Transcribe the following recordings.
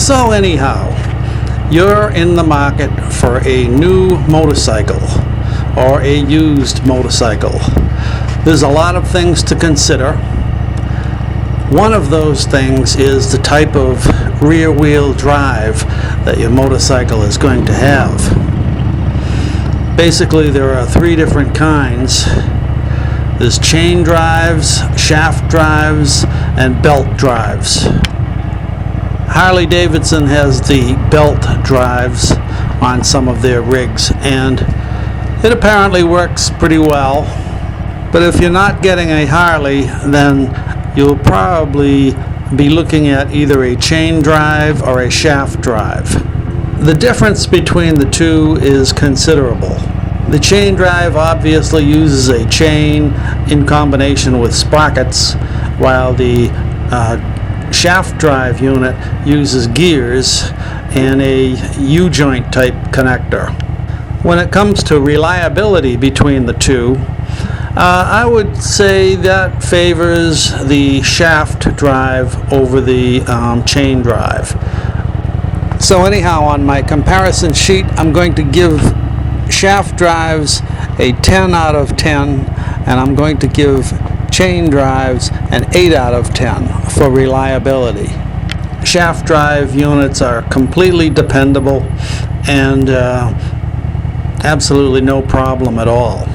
So anyhow, you're in the market for a new motorcycle or a used motorcycle. There's a lot of things to consider. One of those things is the type of rear-wheel drive that your motorcycle is going to have. Basically, there are three different kinds. There's chain drives, shaft drives, and belt drives. Harley-Davidson has the belt drives on some of their rigs, and it apparently works pretty well. But if you're not getting a Harley, then you'll probably be looking at either a chain drive or a shaft drive. The difference between the two is considerable. The chain drive obviously uses a chain in combination with sprockets, while the shaft drive unit uses gears and a U-joint type connector. When it comes to reliability between the two, I would say that favors the shaft drive over the chain drive. So anyhow, on my comparison sheet, I'm going to give shaft drives a 10 out of 10, and I'm going to give chain drives an 8 out of 10 for reliability. Shaft drive units are completely dependable and absolutely no problem at all.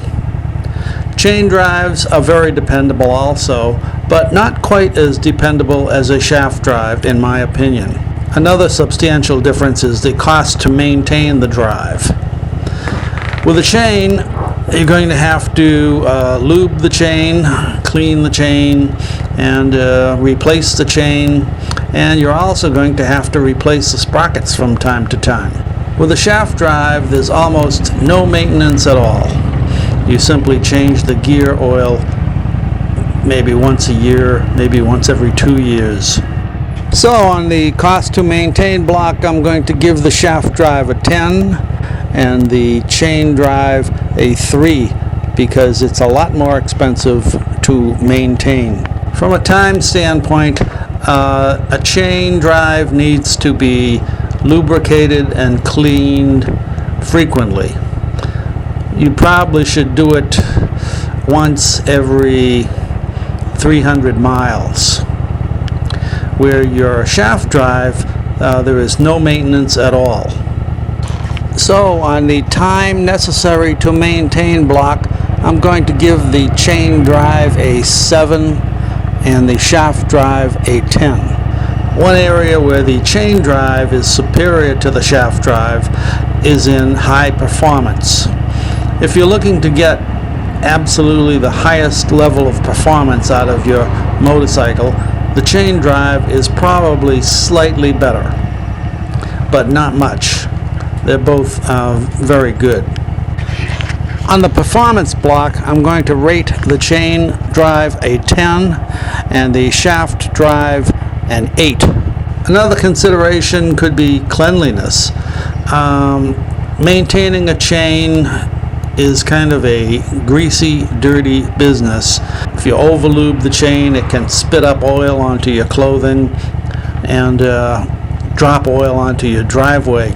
Chain drives are very dependable also, but not quite as dependable as a shaft drive in my opinion. Another substantial difference is the cost to maintain the drive. With a chain, you're going to have to lube the chain, clean the chain, and replace the chain, and you're also going to have to replace the sprockets from time to time. With a shaft drive, there's almost no maintenance at all. You simply change the gear oil maybe once a year, maybe once every 2 years. So on the cost to maintain block, I'm going to give the shaft drive a 10 and the chain drive a 3 because it's a lot more expensive to maintain. From a time standpoint, a chain drive needs to be lubricated and cleaned frequently. You probably should do it once every 300 miles. Where your shaft drive, there is no maintenance at all. So on the time necessary to maintain block, I'm going to give the chain drive a 7 and the shaft drive a 10. One area where the chain drive is superior to the shaft drive is in high performance. If you're looking to get absolutely the highest level of performance out of your motorcycle, the chain drive is probably slightly better, but not much. They're both very good. On the performance block, I'm going to rate the chain drive a 10 and the shaft drive an 8. Another consideration could be cleanliness. Maintaining a chain is kind of a greasy, dirty business. If you overlube the chain, it can spit up oil onto your clothing and drop oil onto your driveway.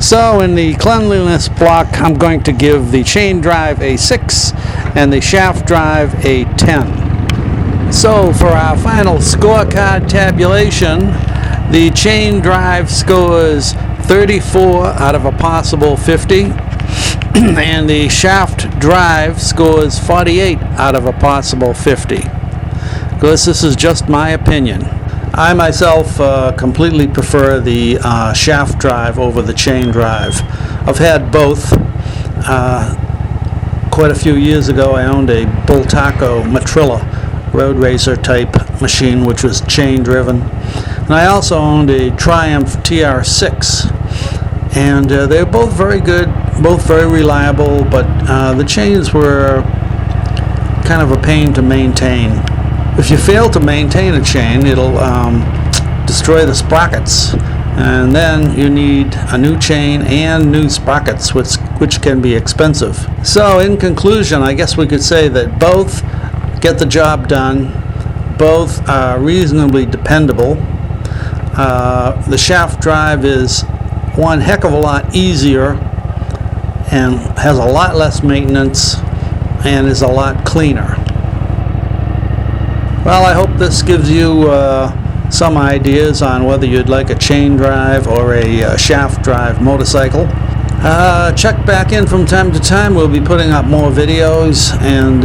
So in the cleanliness block, I'm going to give the chain drive a 6 and the shaft drive a 10. So for our final scorecard tabulation, the chain drive scores 34 out of a possible 50. And the shaft drive scores 48 out of a possible 50. Of course, this is just my opinion. I myself completely prefer the shaft drive over the chain drive. I've had both. Quite a few years ago, I owned a Bultaco Matrilla road racer type machine, which was chain driven. And I also owned a Triumph TR6. And they're both very good, both very reliable, but the chains were kind of a pain to maintain. If you fail to maintain a chain, it'll destroy the sprockets, and then you need a new chain and new sprockets, which can be expensive. So in conclusion, I guess we could say that both get the job done, both are reasonably dependable. The shaft drive is one heck of a lot easier and has a lot less maintenance and is a lot cleaner. Well, I hope this gives you some ideas on whether you'd like a chain drive or a shaft drive motorcycle. Check back in from time to time. We'll be putting up more videos, and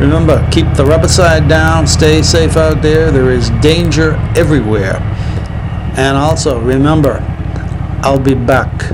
remember, keep the rubber side down, stay safe out there. There is danger everywhere. And also remember, I'll be back.